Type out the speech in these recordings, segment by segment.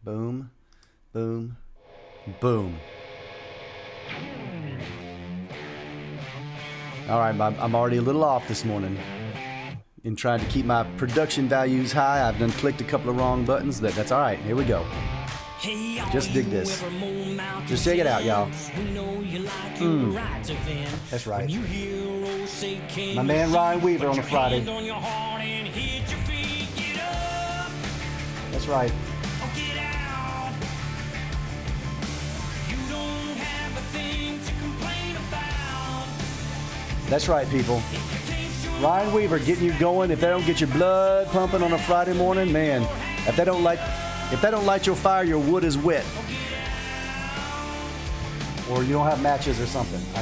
Boom, boom, boom. All right, I'm already a little off this morning. In trying to keep my production values high, I've done clicked a couple of wrong buttons. That's all right. Here we go. Just dig this. Just check it out, y'all. That's right. My man Ryan Weaver on a Friday. That's right. That's right, people. Ryan Weaver getting you going. If they don't get your blood pumping on a Friday morning, man, if they don't light your fire, your wood is wet. Or you don't have matches or something. I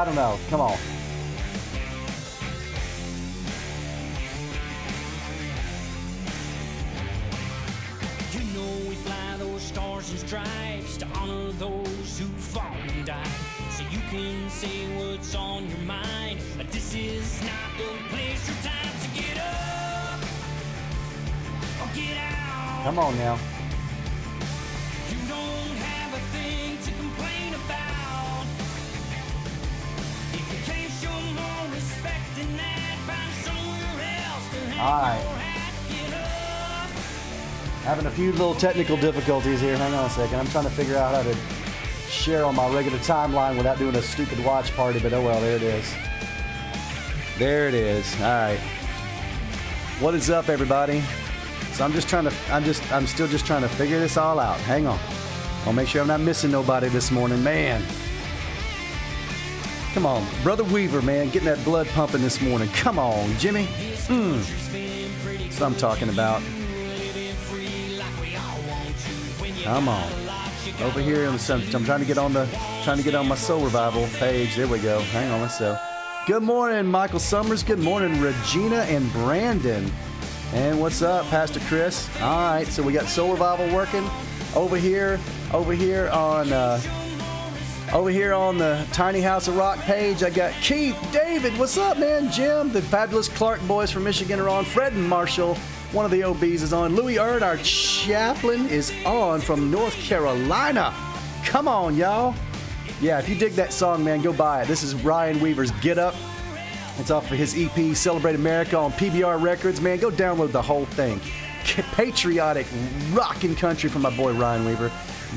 don't know. Come on. You know we fly those stars and stripes to honor those who fought and died. So you can say what's on your mind, but this is not the place or time to get up or get out. Come on now. You don't have a thing to complain about. If you can't show more respect than that, find somewhere else to hang All right. your hat, get up. Having a few little technical difficulties here. Hang on a second. I'm trying to figure out how to share on my regular timeline without doing a stupid watch party, but oh well, there it is. There it is. All right. What is up, everybody? So I'm still just trying to figure this all out. Hang on. I'll make sure I'm not missing nobody this morning, man. Come on, Brother Weaver, man, getting that blood pumping this morning. Come on, Jimmy. That's what I'm talking about. Come on. Over here, I'm trying to get on my Soul Revival page. There we go. Hang on, let's go. Good morning, Michael Summers. Good morning, Regina and Brandon. And what's up, Pastor Chris? All right, so we got Soul Revival working over here on the Tiny House of Rock page. I got Keith, David. What's up, man? Jim, the fabulous Clark boys from Michigan are on. Fred and Marshall. One of the OBs is on. Louis Erd, our chaplain, is on from North Carolina. Come on, y'all. Yeah, if you dig that song, man, go buy it. This is Ryan Weaver's Get Up. It's off of his EP, Celebrate America, on PBR Records. Man, go download the whole thing. Patriotic, rockin' country from my boy Ryan Weaver.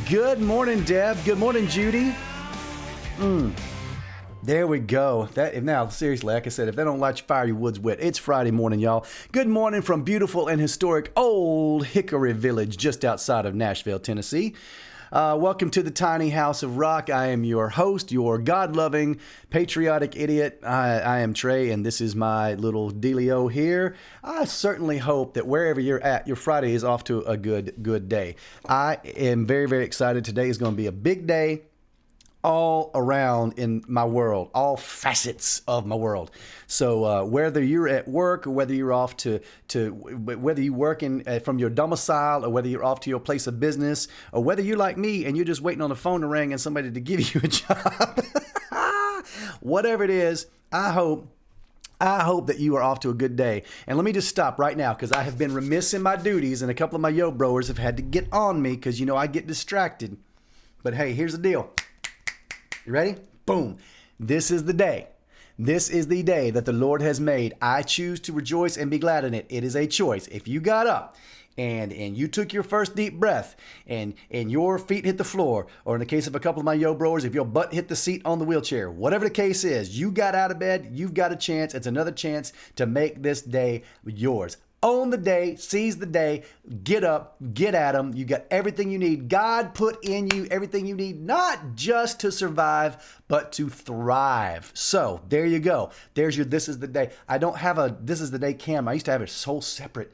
Good morning, Deb. Good morning, Judy. There we go. Now, seriously, like I said, if they don't light your fire, your wood's wet. It's Friday morning, y'all. Good morning from beautiful and historic Old Hickory Village, just outside of Nashville, Tennessee. Welcome to the Tiny House of Rock. I am your host, your God-loving, patriotic idiot. I am Trey, and this is my little dealio here. I certainly hope that wherever you're at, your Friday is off to a good day. I am very, very excited. Today is going to be a big day all around in my world, all facets of my world. So whether you're at work or whether you're off whether you're working from your domicile or whether you're off to your place of business or whether you're like me and you're just waiting on the phone to ring and somebody to give you a job, whatever it is, I hope that you are off to a good day. And let me just stop right now because I have been remiss in my duties and a couple of my yo-broers have had to get on me because, I get distracted. But hey, here's the deal. You ready? Boom. This is the day. This is the day that the Lord has made. I choose to rejoice and be glad in it. It is a choice. If you got up and you took your first deep breath and your feet hit the floor, or in the case of a couple of my yo-broers, if your butt hit the seat on the wheelchair, whatever the case is, you got out of bed, you've got a chance. It's another chance to make this day yours. Own the day, seize the day, get up, get at them. You got everything you need. God put in you everything you need, not just to survive, but to thrive. So there you go. There's your This Is the Day. I don't have a This Is the Day camera. I used to have a whole separate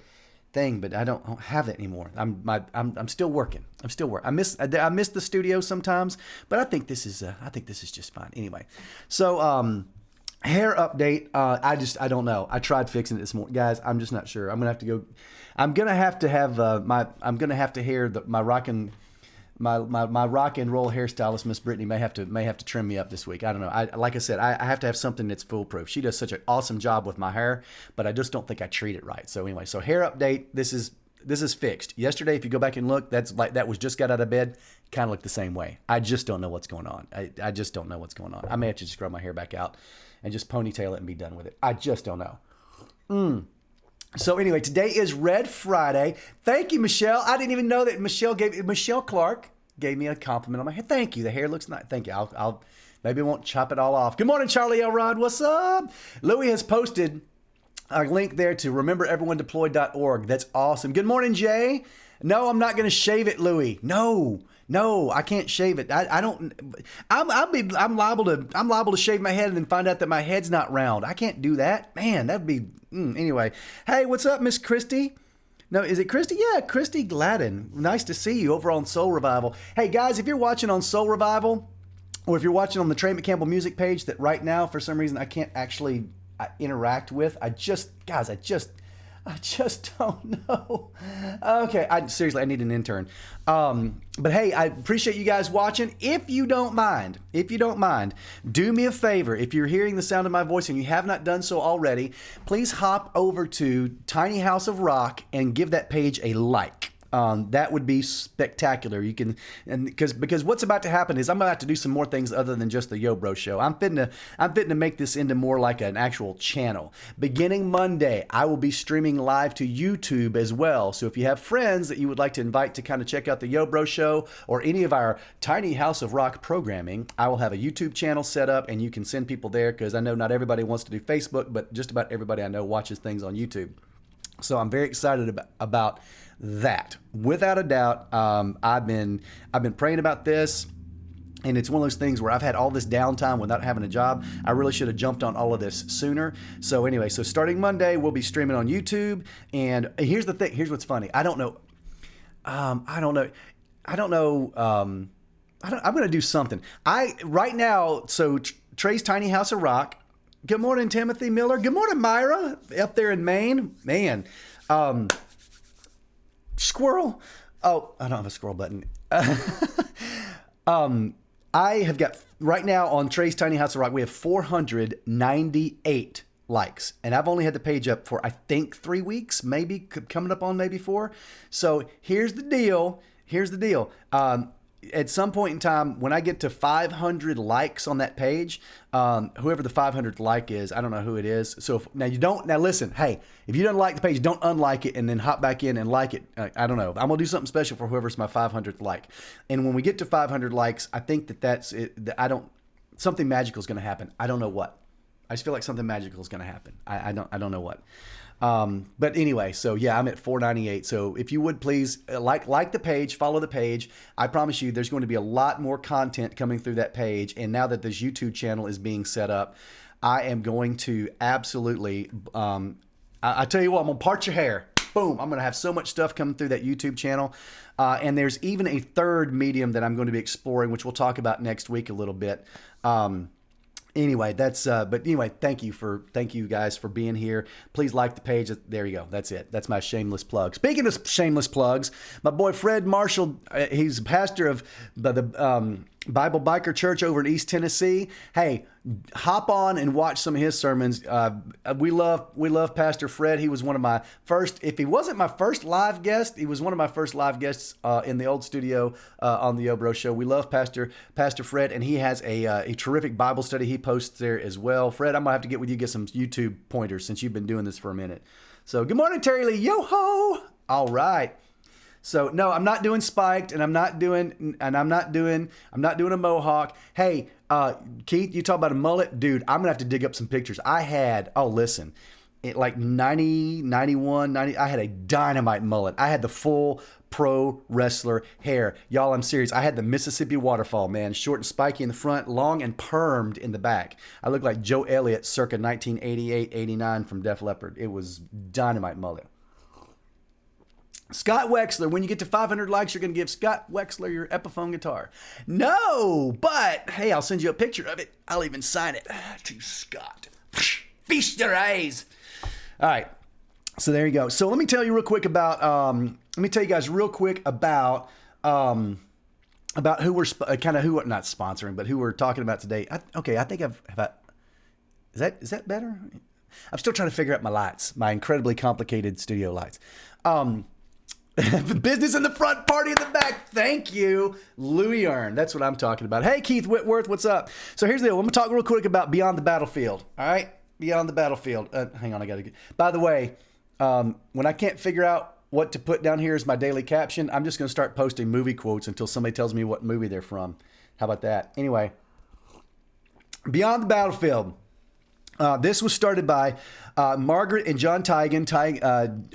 thing, but I don't have it anymore. I'm still working. I miss the studio sometimes, but I think this is just fine. Anyway, so hair update. I don't know. I tried fixing it this morning, guys. I'm just not sure. I'm gonna have to go. I'm gonna have to have my rock and roll hairstylist, Miss Brittany, may have to trim me up this week. I don't know. Like I said, I have to have something that's foolproof. She does such an awesome job with my hair, but I just don't think I treat it right. So anyway, so hair update. This is fixed. Yesterday, if you go back and look, that was just got out of bed, kind of looked the same way. I just don't know what's going on. I just don't know what's going on. I may have to just grow my hair back out and just ponytail it and be done with it. I just don't know. So anyway, today is Red Friday. Thank you, Michelle. I didn't even know that Michelle Clark gave me a compliment on my hair. Thank you. The hair looks nice. Thank you. I'll maybe I won't chop it all off. Good morning, Charlie Elrod. What's up? Louie has posted a link there to remembereveryonedeployed.org. That's awesome. Good morning, Jay. No, I'm not going to shave it, Louie. No, I can't shave it. I'm liable to shave my head and then find out that my head's not round. I can't do that. Man, that'd be anyway. Hey, what's up, Miss Christy? No, is it Christy? Yeah, Christy Gladden. Nice to see you over on Soul Revival. Hey, guys, if you're watching on Soul Revival, or if you're watching on the Trey McCampbell music page that right now, for some reason, I can't actually interact with, I just don't know. Okay, seriously, I need an intern. But hey, I appreciate you guys watching. If you don't mind, do me a favor. If you're hearing the sound of my voice and you have not done so already, please hop over to Tiny House of Rock and give that page a like. That would be spectacular. You can, because what's about to happen is I'm gonna have to do some more things other than just the Yo Bro Show. I'm fitting to make this into more like an actual channel. Beginning Monday, I will be streaming live to YouTube as well. So if you have friends that you would like to invite to kind of check out the Yo Bro Show or any of our Tiny House of Rock programming, I will have a YouTube channel set up and you can send people there because I know not everybody wants to do Facebook, but just about everybody I know watches things on YouTube. So I'm very excited about that. Without a doubt, I've been praying about this, and it's one of those things where I've had all this downtime without having a job. I really should have jumped on all of this sooner. So anyway, starting Monday, we'll be streaming on YouTube. And here's the thing. Here's what's funny. I'm going to do something. Right now. So Trey's Tiny House of Rock. Good morning, Timothy Miller. Good morning, Myra, up there in Maine. Man, squirrel. Oh, I don't have a squirrel button. I have got, right now on Trey's Tiny House of Rock, we have 498 likes. And I've only had the page up for, I think, 3 weeks, maybe coming up on maybe 4. So here's the deal. At some point in time, when I get to 500 likes on that page, whoever the 500th like is, I don't know who it is. So now listen, hey, if you don't like the page, don't unlike it and then hop back in and like it. I don't know. I'm going to do something special for whoever's my 500th like. And when we get to 500 likes, I think that's it. Something magical is going to happen. I don't know what. I just feel like something magical is going to happen. I don't know what. But anyway, so yeah, I'm at 498. So if you would please like the page, follow the page. I promise you there's going to be a lot more content coming through that page. And now that this YouTube channel is being set up, I am going to absolutely, I tell you what, I'm going to part your hair. Boom. I'm going to have so much stuff coming through that YouTube channel. And there's even a third medium that I'm going to be exploring, which we'll talk about next week a little bit. Anyway, but anyway, thank you guys for being here. Please like the page. There you go. That's it. That's my shameless plug. Speaking of shameless plugs, my boy Fred Marshall, he's a pastor of the Bible Biker Church over in East Tennessee. Hey, hop on and watch some of his sermons. We love Pastor Fred. He was one of my first, if he wasn't my first live guest, he was one of my first live guests in the old studio on the Yo Bro Show. We love Pastor Fred, and he has a terrific Bible study he posts there as well. Fred, I'm going to have to get with you, get some YouTube pointers since you've been doing this for a minute. So good morning, Terry Lee. Yo-ho! All right. So no, I'm not doing spiked, and I'm not doing a mohawk. Hey, Keith, you talk about a mullet, dude. I'm gonna have to dig up some pictures. I had, like 90, 91, 90. I had a dynamite mullet. I had the full pro wrestler hair, y'all. I'm serious. I had the Mississippi waterfall, man, short and spiky in the front, long and permed in the back. I looked like Joe Elliott, circa 1988, 89 from Def Leppard. It was dynamite mullet. Scott Wexler, when you get to 500 likes, you're going to give Scott Wexler your Epiphone guitar. No, but hey, I'll send you a picture of it. I'll even sign it to Scott. Feast your eyes. All right, so there you go. So let me tell you real quick about. Let me tell you guys real quick about who we're who not sponsoring, but who we're talking about today. I think is that better? I'm still trying to figure out my lights, my incredibly complicated studio lights. Business in the front, party in the back. Thank you, Louis Earn. That's what I'm talking about. Hey, Keith Whitworth, what's up? So here's the deal. I'm going to talk real quick about Beyond the Battlefield. All right? Beyond the Battlefield. Hang on, I got to get... By the way, when I can't figure out what to put down here as my daily caption, I'm just going to start posting movie quotes until somebody tells me what movie they're from. How about that? Anyway, Beyond the Battlefield. This was started by Margaret and John Tigan.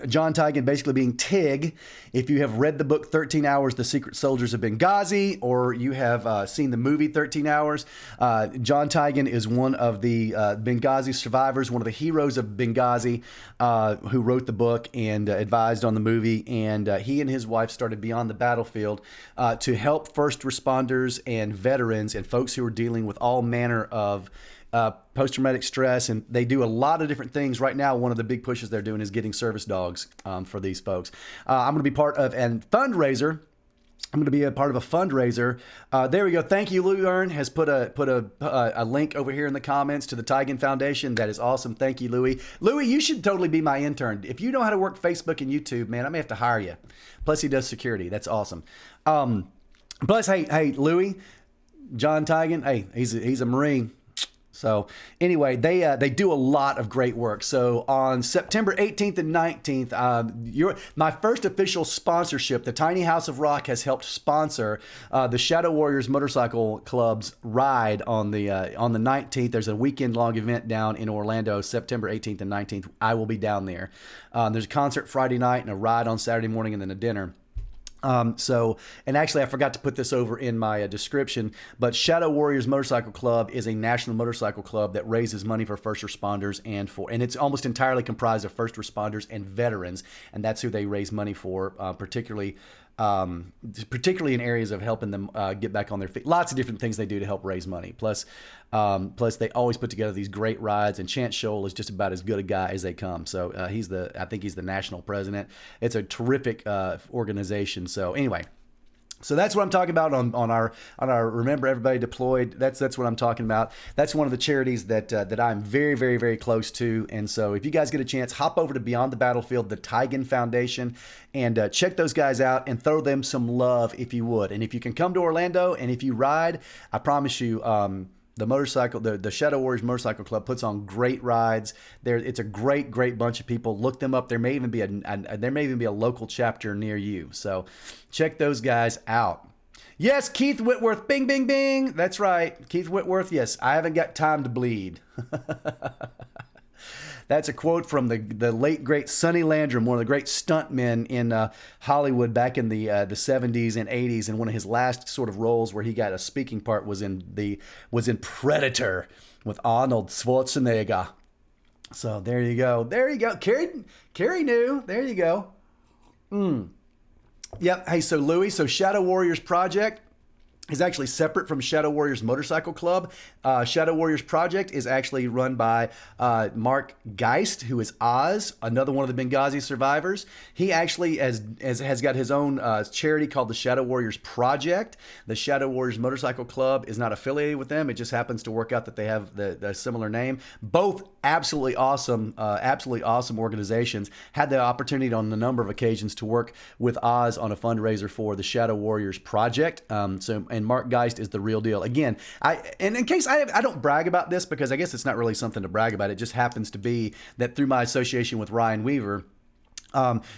John Tigan basically being Tig. If you have read the book 13 Hours, The Secret Soldiers of Benghazi, or you have seen the movie 13 Hours, John Tigan is one of the Benghazi survivors, one of the heroes of Benghazi, who wrote the book and advised on the movie. And he and his wife started Beyond the Battlefield to help first responders and veterans and folks who are dealing with all manner of post-traumatic stress, and they do a lot of different things. Right now, one of the big pushes they're doing is getting service dogs for these folks. I'm going to be part of a fundraiser. I'm going to be a part of a fundraiser. There we go. Thank you. Louis Earn has put a link over here in the comments to the Tigan Foundation. That is awesome. Thank you, Louis. Louis, you should totally be my intern. If you know how to work Facebook and YouTube, man, I may have to hire you. Plus, he does security. That's awesome. Plus, hey, Louis, John Tigan, hey, he's a Marine. So anyway, they do a lot of great work. So on September 18th and 19th, my first official sponsorship, the Tiny House of Rock has helped sponsor the Shadow Warriors Motorcycle Club's ride on the 19th. There's a weekend-long event down in Orlando, September 18th and 19th. I will be down there. There's a concert Friday night and a ride on Saturday morning and then a dinner. And actually I forgot to put this over in my description, but Shadow Warriors Motorcycle Club is a national motorcycle club that raises money for first responders and it's almost entirely comprised of first responders and veterans. And that's who they raise money for, particularly in areas of helping them get back on their feet. Lots of different things they do to help raise money. Plus they always put together these great rides, and Chance Scholl is just about as good a guy as they come. So I think he's the national president. It's a terrific organization. So anyway. So that's what I'm talking about on our Remember Everybody Deployed. That's what I'm talking about. That's one of the charities that I'm very, very, very close to. And so if you guys get a chance, hop over to Beyond the Battlefield, the Tigan Foundation, and check those guys out and throw them some love if you would. And if you can come to Orlando and if you ride, I promise you, the Shadow Warriors Motorcycle Club puts on great rides. It's a great bunch of people. Look them up. There may even be a local chapter near you. So check those guys out. Yes, Keith Whitworth. Bing, bing, bing. That's right. Keith Whitworth. Yes, I haven't got time to bleed. That's a quote from the late, great Sonny Landrum, one of the great stuntmen in Hollywood back in the 70s and 80s. And one of his last sort of roles where he got a speaking part was in Predator with Arnold Schwarzenegger. So there you go. There you go. Carrie knew. There you go. Yep. Hey, so Louis, Shadow Warriors Project is actually separate from Shadow Warriors Motorcycle Club. Shadow Warriors Project is actually run by Mark Geist, who is Oz, another one of the Benghazi survivors. He actually has got his own charity called the Shadow Warriors Project. The Shadow Warriors Motorcycle Club is not affiliated with them. It just happens to work out that they have the similar name. Both absolutely awesome organizations. Had the opportunity on a number of occasions to work with Oz on a fundraiser for the Shadow Warriors Project. And Mark Geist is the real deal. Again, and in case I don't brag about this because I guess it's not really something to brag about. It just happens to be that through my association with Ryan Weaver,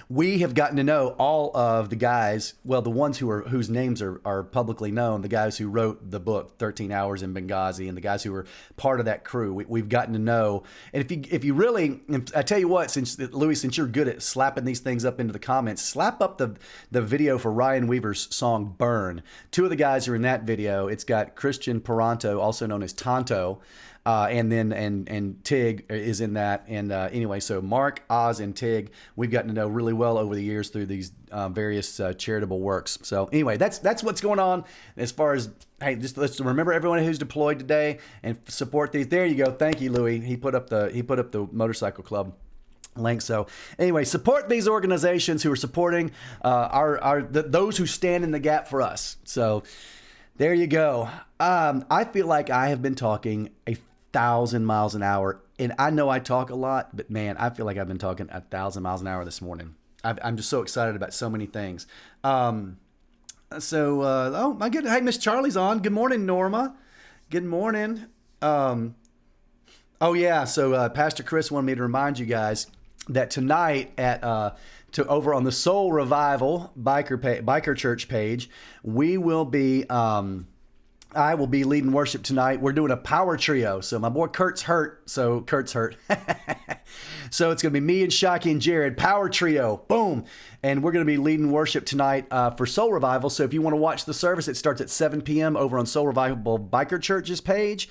we have gotten to know all of the guys, well, the ones whose names are publicly known, the guys who wrote the book 13 Hours in Benghazi, and the guys who were part of that crew. We've gotten to know. And if you really, I tell you what, since you're good at slapping these things up into the comments, slap up the video for Ryan Weaver's song Burn. Two of the guys are in that video. It's got Christian Paranto, also known as Tonto, and Tig is in that. And anyway, so Mark, Oz, and Tig, we've gotten to know really well over the years through these various charitable works. So anyway, that's what's going on as far as, hey, just let's remember everyone who's deployed today and support these. There you go. Thank you, Louis. He put up the motorcycle club link. So anyway, support these organizations who are supporting those who stand in the gap for us. So there you go. I feel like I have been talking 1,000 miles an hour, and I know I talk a lot, but man, I feel like I've been talking 1,000 miles an hour this morning. I'm just so excited about so many things. Oh my goodness. Hey, Miss Charlie's on. Good morning, Norma. Good morning. Oh yeah. So Pastor Chris wanted me to remind you guys that tonight over on the Soul Revival biker church page, we will be. I will be leading worship tonight. We're doing a power trio. So my boy Kurt's hurt. So it's going to be me and Shockey and Jared, power trio. Boom. And we're going to be leading worship tonight for Soul Revival. So if you want to watch the service, it starts at 7 p.m. over on Soul Revival Biker Church's page.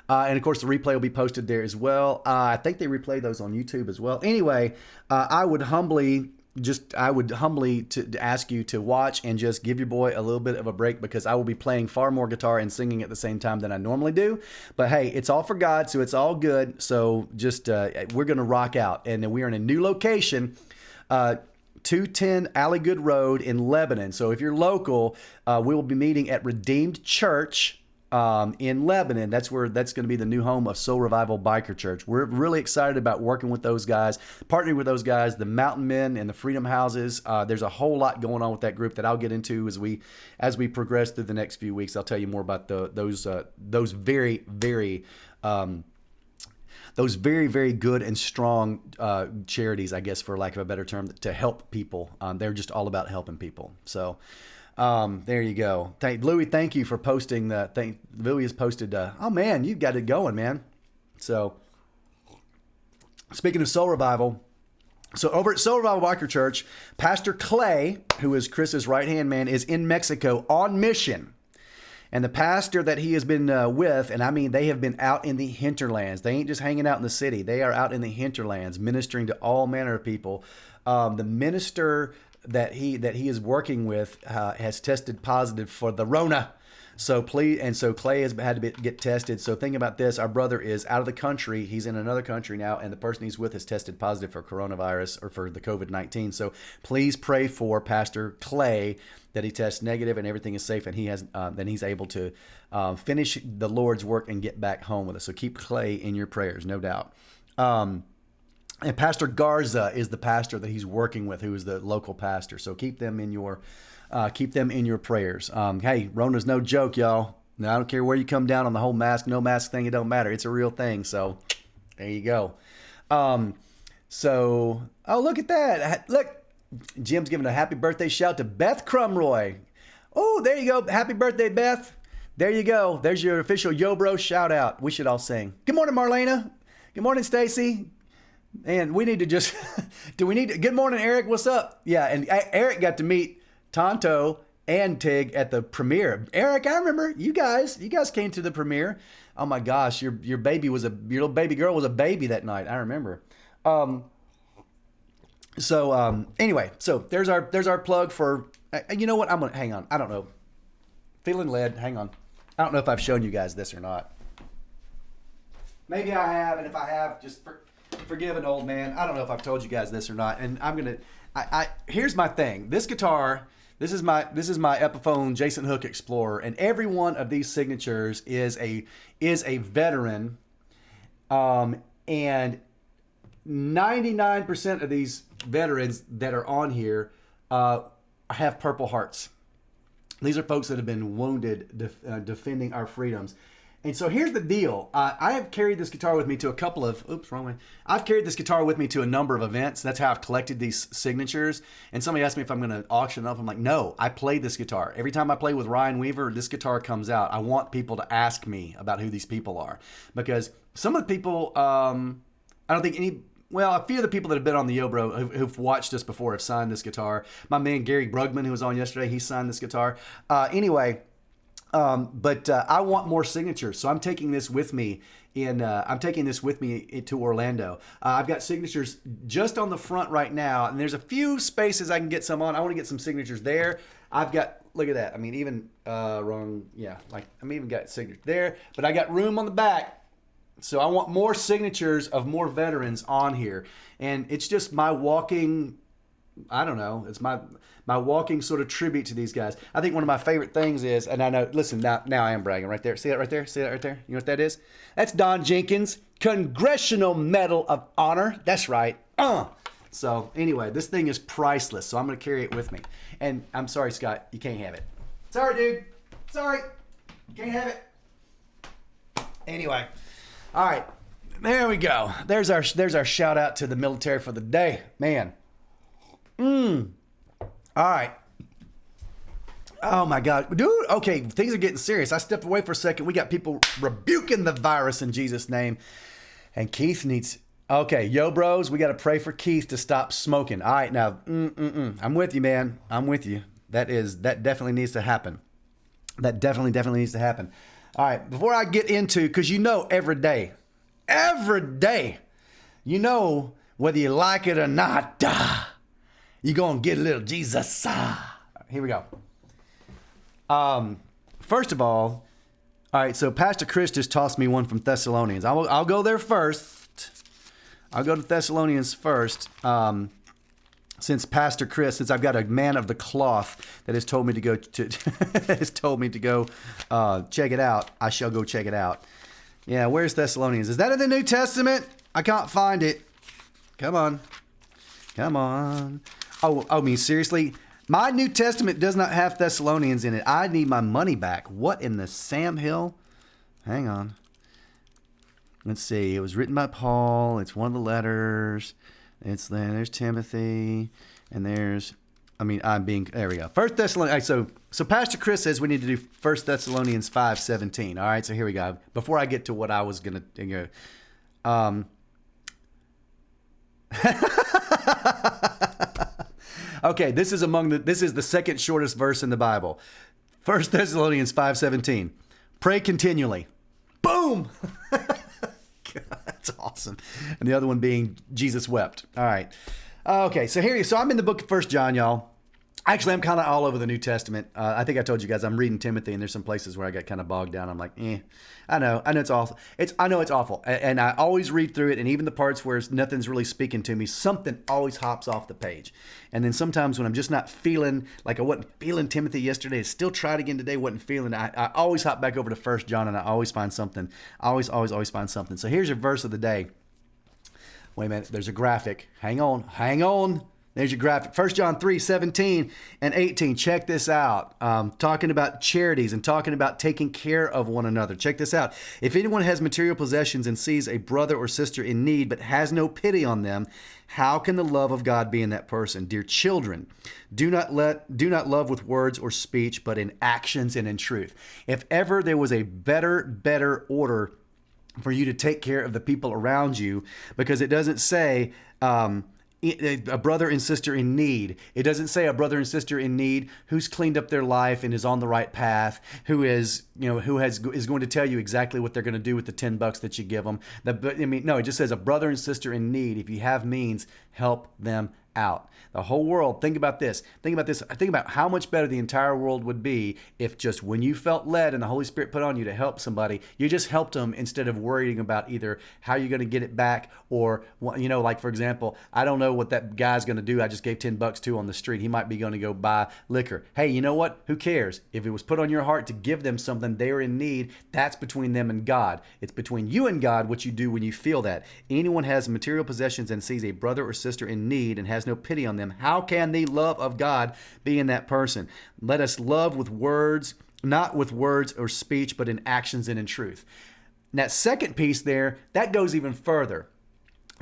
And of course, the replay will be posted there as well. I think they replay those on YouTube as well. Anyway, I would humbly to ask you to watch and just give your boy a little bit of a break, because I will be playing far more guitar and singing at the same time than I normally do. But hey, it's all for God, so it's all good. So just we're going to rock out. And we are in a new location, 210 Alley Good Road in Lebanon. So if you're local, we will be meeting at Redeemed Church in Lebanon. That's going to be the new home of Soul Revival Biker Church. We're really excited about working with those guys, partnering with those guys, the Mountain Men and the Freedom Houses. There's a whole lot going on with that group that I'll get into as we progress through the next few weeks. I'll tell you more about those very, very very good and strong charities, I guess, for lack of a better term, to help people. They're just all about helping people. So there you go. Louis, thank you for posting Louis has posted, oh man, you've got it going, man. So speaking of Soul Revival, so over at Soul Revival Biker Church, Pastor Clay, who is Chris's right-hand man, is in Mexico on mission. And the pastor that he has been with, and I mean, they have been out in the hinterlands. They ain't just hanging out in the city. They are out in the hinterlands, ministering to all manner of people. The minister that he is working with has tested positive for the Rona. So Clay has had to get tested. So think about this. Our brother is out of the country. He's in another country now, and the person he's with has tested positive for coronavirus or for the COVID-19. So please pray for Pastor Clay that he tests negative and everything is safe, and he's able to finish the Lord's work and get back home with us. So keep Clay in your prayers, no doubt. And Pastor Garza is the pastor that he's working with, who is the local pastor. So keep them in your prayers. Hey, Rona's no joke, y'all. Now, I don't care where you come down on the whole no mask thing. It don't matter. It's a real thing. So there you go. Oh, look at that. Look, Jim's giving a happy birthday shout to Beth Crumroy. Oh, there you go. Happy birthday, Beth. There you go. There's your official Yo Bro shout out. We should all sing. Good morning, Marlena. Good morning, Stacy. And we need to just, good morning, Eric. What's up? Yeah. And Eric got to meet Tonto and Tig at the premiere. Eric, I remember you guys came to the premiere. Oh my gosh. Your little baby girl was a baby that night. I remember. Anyway, so there's our plug for, you know what? Hang on. I don't know. Feeling led. Hang on. I don't know if I've shown you guys this or not. Maybe I have. And if I have, just forgive an old man. I don't know if I've told you guys this or not. And here's my thing. This guitar, this is my Epiphone Jason Hook Explorer, and every one of these signatures is a veteran. And 99% of these veterans that are on here have Purple Hearts. These are folks that have been wounded defending our freedoms. And so here's the deal. I have carried this guitar with me to I've carried this guitar with me to a number of events. That's how I've collected these signatures. And somebody asked me if I'm going to auction it off. I'm like, no, I played this guitar. Every time I play with Ryan Weaver, this guitar comes out. I want people to ask me about who these people are. Because some of the people, I don't think a few of the people that have been on the Yo Bro who've watched us before have signed this guitar. My man Gary Brugman, who was on yesterday, he signed this guitar. Anyway, but I want more signatures, so I'm taking this with me to Orlando. I've got signatures just on the front right now, and there's a few spaces I can get some on. I want to get some signatures there. I've got, look at that. I mean, even I'm even got signatures there, but I got room on the back. So I want more signatures of more veterans on here, and it's just my walking. I don't know. It's my walking sort of tribute to these guys. I think one of my favorite things is, and I know, listen, now I am bragging right there. See that right there? See that right there? You know what that is? That's Don Jenkins Congressional Medal of Honor. That's right. So anyway, this thing is priceless. So I'm going to carry it with me. And I'm sorry, Scott, you can't have it. Sorry, dude. Sorry. You can't have it. Anyway. All right. There we go. There's our shout out to the military for the day. Man. All right. Oh my God. Dude, okay, things are getting serious. I stepped away for a second. We got people rebuking the virus in Jesus' name. And Keith needs... Okay, yo, bros, we got to pray for Keith to stop smoking. All right, now, I'm with you, man. I'm with you. That definitely needs to happen. That definitely needs to happen. All right, before I get into... Because you know every day, you know whether you like it or not, you're going to get a little Jesus. Here we go. First of all right, so Pastor Chris just tossed me one from Thessalonians. I'll go there first. I'll go to Thessalonians first. Since I've got a man of the cloth that has told me to go check it out, I shall go check it out. Yeah, where's Thessalonians? Is that in the New Testament? I can't find it. Come on. Oh, I mean, seriously? My New Testament does not have Thessalonians in it. I need my money back. What in the Sam Hill? Hang on. Let's see. It was written by Paul. It's one of the letters. There's Timothy. And there we go. First Thessalonians. So Pastor Chris says we need to do 1 Thessalonians 5:17. All right, so here we go. Before I get to what I was going to go. Okay, this is the second shortest verse in the Bible. 1 Thessalonians 5:17. Pray continually. Boom! God, that's awesome. And the other one being Jesus wept. All right. Okay, so I'm in the book of 1 John, y'all. Actually, I'm kind of all over the New Testament. I think I told you guys I'm reading Timothy, and there's some places where I got kind of bogged down. I'm like, I know it's awful. I know it's awful, and I always read through it, and even the parts where nothing's really speaking to me, something always hops off the page. And then sometimes when I'm just not feeling like I wasn't feeling Timothy yesterday, I still tried again today, wasn't feeling. I always hop back over to 1 John, and I always find something. Always find something. So here's your verse of the day. Wait a minute. There's a graphic. Hang on. There's your graphic. 1 John 3:17 and 18. Check this out. Talking about charities and talking about taking care of one another. Check this out. If anyone has material possessions and sees a brother or sister in need but has no pity on them, how can the love of God be in that person? Dear children, do not love with words or speech, but in actions and in truth. If ever there was a better order for you to take care of the people around you, because it doesn't say a brother and sister in need. It doesn't say a brother and sister in need who's cleaned up their life and is on the right path, is going to tell you exactly what they're going to do with the $10 that you give them. No, it just says a brother and sister in need. If you have means, help them out. The whole world, think about this. Think about how much better the entire world would be if just when you felt led and the Holy Spirit put on you to help somebody, you just helped them instead of worrying about either how you're going to get it back or, like for example, I don't know what that guy's going to do. I just gave $10 to on the street. He might be going to go buy liquor. Hey, you know what? Who cares? If it was put on your heart to give them something, they're in need. That's between them and God. It's between you and God what you do when you feel that. Anyone has material possessions and sees a brother or sister in need and has no pity on them, how can the love of God be in that person? Let us love with words, not with words or speech, but in actions and in truth. And that second piece there, that goes even further.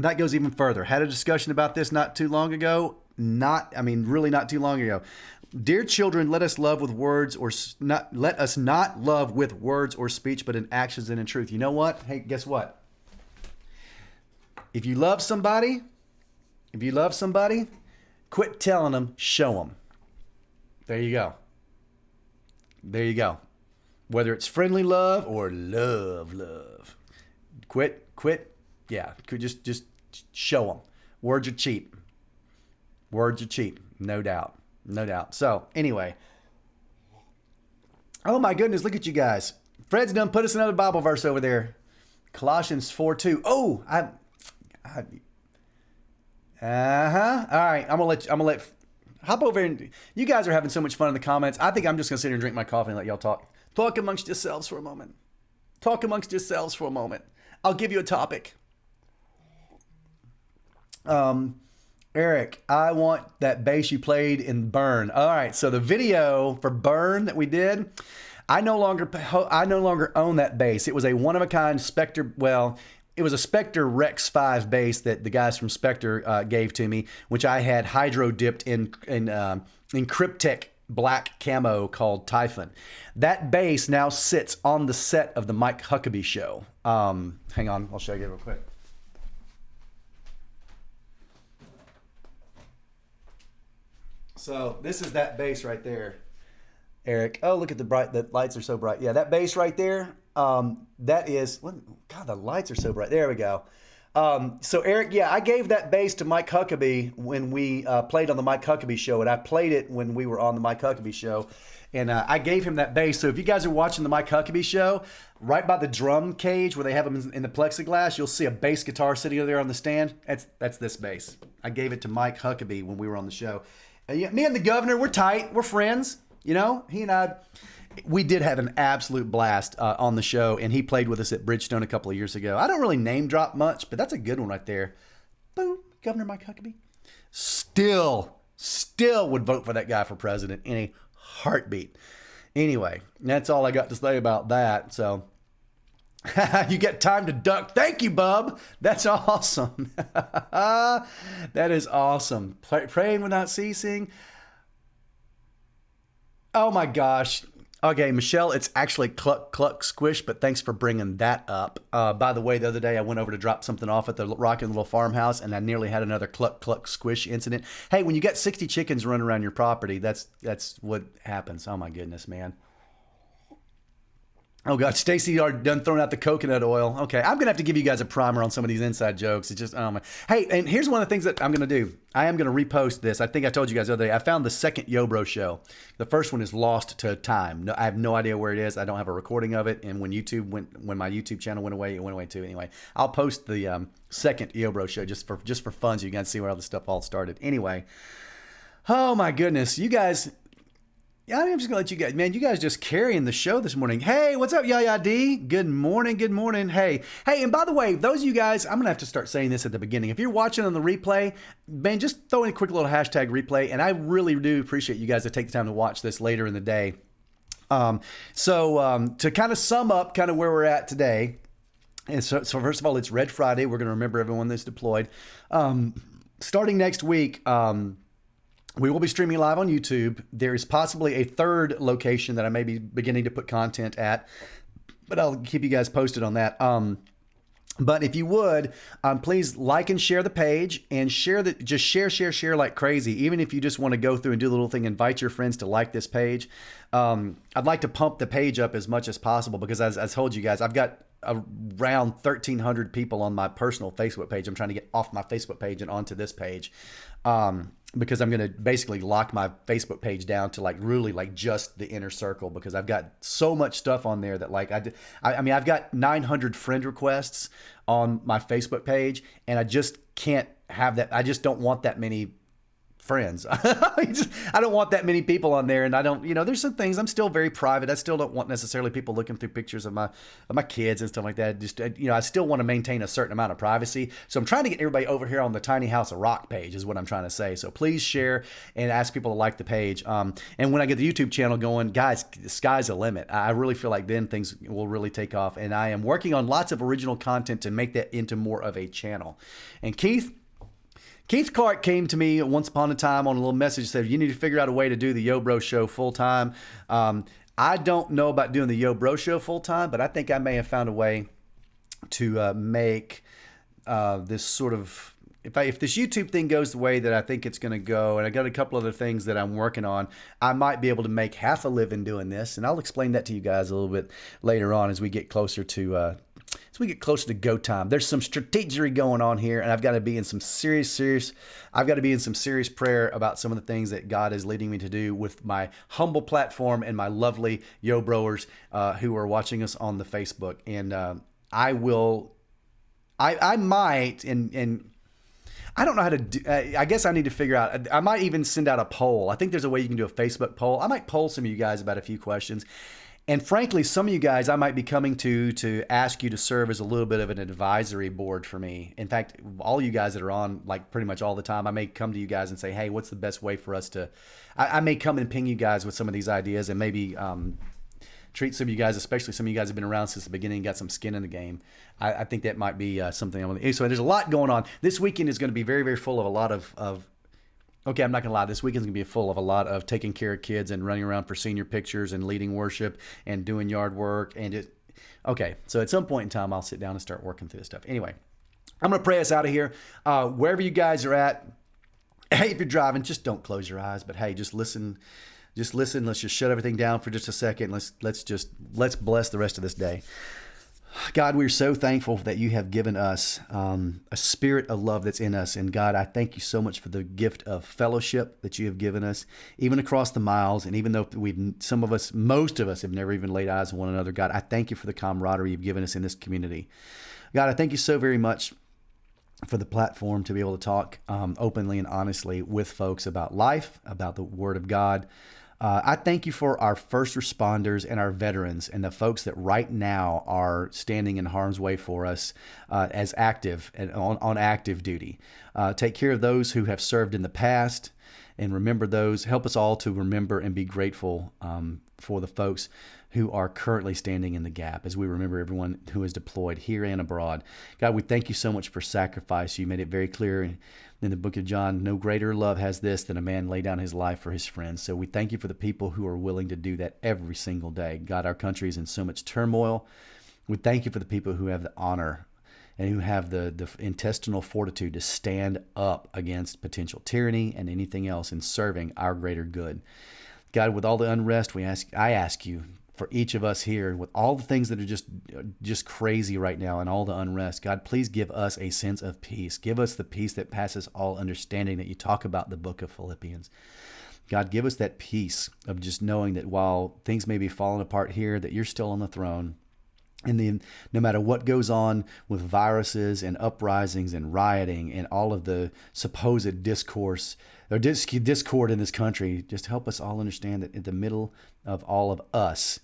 Had a discussion about this not too long ago. Really not too long ago. Dear children, let us love with words let us not love with words or speech, but in actions and in truth. You know what? Hey, guess what? If you love somebody, quit telling them, show them. There you go. Whether it's friendly love or love. Quit. Yeah, just show them. Words are cheap. No doubt. So anyway. Oh my goodness, look at you guys. Fred's done put us another Bible verse over there. Colossians 4:2. Oh, all right, I'm gonna let hop over and you guys are having so much fun in the comments. I think I'm just gonna sit here and drink my coffee and let y'all talk. Talk amongst yourselves for a moment. I'll give you a topic. Eric, I want that bass you played in Burn. All right, so the video for Burn that we did, I no longer own that bass. It was a one-of-a-kind Spectre, well, it was a Spectre Rex 5 bass that the guys from Spectre gave to me, which I had hydro dipped in Cryptek black camo called Typhon. That bass now sits on the set of the Mike Huckabee show. Hang on, I'll show you real quick. So this is that bass right there, Eric. Oh, look at the lights are so bright. Yeah, that bass right there, that is, God, the lights are so bright. There we go. So Eric, yeah, I gave that bass to Mike Huckabee when we played on the Mike Huckabee show, and I played it when we were on the Mike Huckabee show, and I gave him that bass. So if you guys are watching the Mike Huckabee show, right by the drum cage where they have them in the plexiglass, you'll see a bass guitar sitting there on the stand. That's this bass. I gave it to Mike Huckabee when we were on the show. Me and the governor, we're tight. We're friends. You know, he and I, we did have an absolute blast on the show, and he played with us at Bridgestone a couple of years ago. I don't really name drop much, but that's a good one right there. Boom, Governor Mike Huckabee. Still would vote for that guy for president in a heartbeat. Anyway, that's all I got to say about that. So you get time to duck. Thank you, bub. That's awesome. That is awesome. Praying without ceasing. Oh my gosh. Okay, Michelle, it's actually Cluck Cluck Squish, but thanks for bringing that up. By the way, the other day I went over to drop something off at the Rockin' Little Farmhouse, and I nearly had another Cluck Cluck Squish incident. Hey, when you got 60 chickens running around your property, that's what happens. Oh my goodness, man. Oh God, Stacy are done throwing out the coconut oil. Okay, I'm gonna have to give you guys a primer on some of these inside jokes. It's just, oh my. Hey, and here's one of the things that I'm gonna do. I am gonna repost this. I think I told you guys the other day. I found the second Yobro show. The first one is lost to time. No, I have no idea where it is. I don't have a recording of it. And when my YouTube channel went away, it went away too. Anyway, I'll post the second Yobro show just for fun, so you guys see where all this stuff all started. Anyway, oh my goodness, you guys. Yeah, I'm just gonna let you guys, man, you guys just carrying the show this morning. Hey, what's up, Yaya D? Good morning, good morning. Hey, and by the way, those of you guys, I'm gonna have to start saying this at the beginning. If you're watching on the replay, man, just throw in a quick little hashtag replay, and I really do appreciate you guys that take the time to watch this later in the day. To kind of sum up kind of where we're at today, and so first of all, it's Red Friday. We're gonna remember everyone that's deployed. Starting next week, we will be streaming live on YouTube. There is possibly a third location that I may be beginning to put content at, but I'll keep you guys posted on that. But if you would, please like and share the page, and share like crazy. Even if you just want to go through and do the little thing, invite your friends to like this page. I'd like to pump the page up as much as possible, because as I told you guys, I've got around 1,300 people on my personal Facebook page. I'm trying to get off my Facebook page and onto this page. Because I'm going to basically lock my Facebook page down to really just the inner circle, because I've got so much stuff on there that I've got 900 friend requests on my Facebook page, and I just can't have that. I just don't want that many friends. I don't want that many people on there, and I don't, there's some things I'm still very private. I still don't want necessarily people looking through pictures of my kids and stuff like that. Just, I still want to maintain a certain amount of privacy. So I'm trying to get everybody over here on the Tiny House of Rock page is what I'm trying to say. So please share and ask people to like the page. And when I get the YouTube channel going, guys, the sky's the limit. I really feel like then things will really take off, and I am working on lots of original content to make that into more of a channel. And Keith Clark came to me once upon a time on a little message, said, you need to figure out a way to do the Yo Bro Show full time. I don't know about doing the Yo Bro Show full time, but I think I may have found a way to make this sort of, if this YouTube thing goes the way that I think it's going to go, and I got a couple other things that I'm working on, I might be able to make half a living doing this. And I'll explain that to you guys a little bit later on as we get closer to go time. There's some strategy going on here, and I've got to be in some serious prayer about some of the things that God is leading me to do with my humble platform and my lovely Yo Broers who are watching us on the Facebook. And I might, and I don't know how to do, I guess I need to figure out, I might even send out a poll. I think there's a way you can do a Facebook poll. I might poll some of you guys about a few questions. And frankly, some of you guys I might be coming to ask you to serve as a little bit of an advisory board for me. In fact, all you guys that are on like pretty much all the time, I may come to you guys and say, hey, what's the best way for us to, I may come and ping you guys with some of these ideas and maybe treat some of you guys, especially some of you guys have been around since the beginning, got some skin in the game. I think that might be something I want to. So there's a lot going on. This weekend is going to be very, very full of a lot of okay, I'm not going to lie. This weekend's going to be full of a lot of taking care of kids and running around for senior pictures and leading worship and doing yard work. Okay, so at some point in time, I'll sit down and start working through this stuff. Anyway, I'm going to pray us out of here. Wherever you guys are at, hey, if you're driving, just don't close your eyes. But hey, just listen. Just listen. Let's just shut everything down for just a second. Let's bless the rest of this day. God, we're so thankful that you have given us a spirit of love that's in us. And God, I thank you so much for the gift of fellowship that you have given us, even across the miles. And even though most of us have never even laid eyes on one another, God, I thank you for the camaraderie you've given us in this community. God, I thank you so very much for the platform to be able to talk openly and honestly with folks about life, about the Word of God. I thank you for our first responders and our veterans and the folks that right now are standing in harm's way for us as active and on active duty. Take care of those who have served in the past and remember those. Help us all to remember and be grateful for the folks who are currently standing in the gap as we remember everyone who is deployed here and abroad. God, we thank you so much for sacrifice. You made it very clear in the book of John, no greater love has this than a man lay down his life for his friends. So we thank you for the people who are willing to do that every single day. God, our country is in so much turmoil. We thank you for the people who have the honor and who have the intestinal fortitude to stand up against potential tyranny and anything else in serving our greater good. God, with all the unrest, I ask you for each of us here, with all the things that are just crazy right now and all the unrest, God, please give us a sense of peace. Give us the peace that passes all understanding that you talk about in the book of Philippians. God, give us that peace of just knowing that while things may be falling apart here, that you're still on the throne. And then no matter what goes on with viruses and uprisings and rioting and all of the supposed discord in this country, just help us all understand that in the middle of all of us,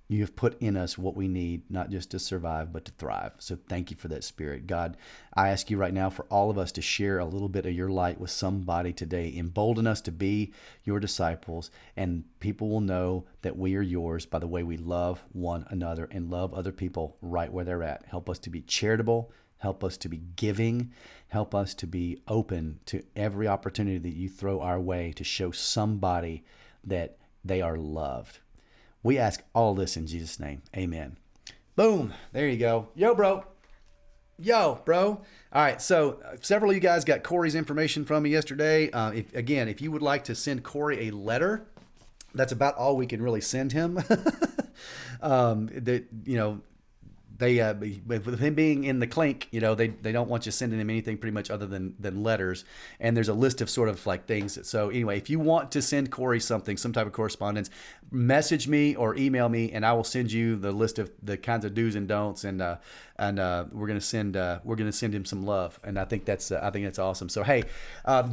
you have put in us what we need, not just to survive, but to thrive. So thank you for that spirit. God, I ask you right now for all of us to share a little bit of your light with somebody today. Embolden us to be your disciples, and people will know that we are yours by the way we love one another and love other people right where they're at. Help us to be charitable. Help us to be giving. Help us to be open to every opportunity that you throw our way to show somebody that they are loved. We ask all this in Jesus' name. Amen. Boom. There you go. Yo, bro. All right. So several of you guys got Corey's information from me yesterday. If you would like to send Corey a letter, that's about all we can really send him. With him being in the clink, they don't want you sending him anything pretty much other than letters. And there's a list of sort of like things. So anyway, if you want to send Corey something, some type of correspondence, message me or email me, and I will send you the list of the kinds of do's and don'ts. And we're gonna send him some love. And I think that's awesome. So hey,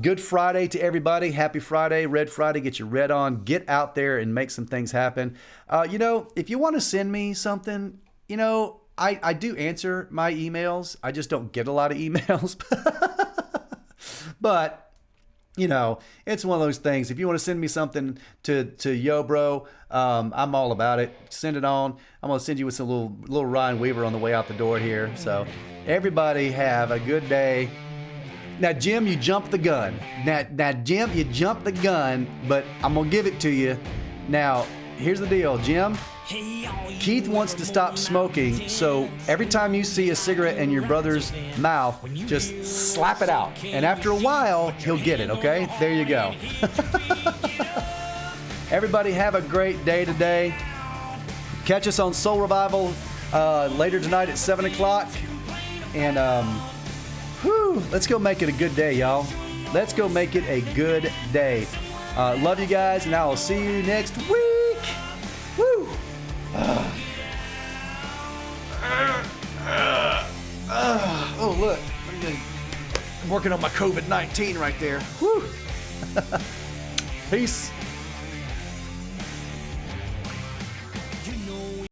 good Friday to everybody. Happy Friday, Red Friday. Get your red on. Get out there and make some things happen. If you want to send me something, I do answer my emails. I just don't get a lot of emails. But, it's one of those things. If you want to send me something to Yo Bro, I'm all about it. Send it on. I'm going to send you with some little Ryan Weaver on the way out the door here. So everybody have a good day. Now, Jim, you jumped the gun. Now, Jim, you jumped the gun, but I'm going to give it to you. Now, here's the deal, Jim. Keith wants to stop smoking, so every time you see a cigarette in your brother's mouth, just slap it out. And after a while, he'll get it, okay? There you go. Everybody have a great day today. Catch us on Soul Revival later tonight at 7 o'clock. And let's go make it a good day, y'all. Let's go make it a good day. Love you guys, and I will see you next week. Woo! Oh, look. I'm working on my COVID-19 right there. Woo! Peace.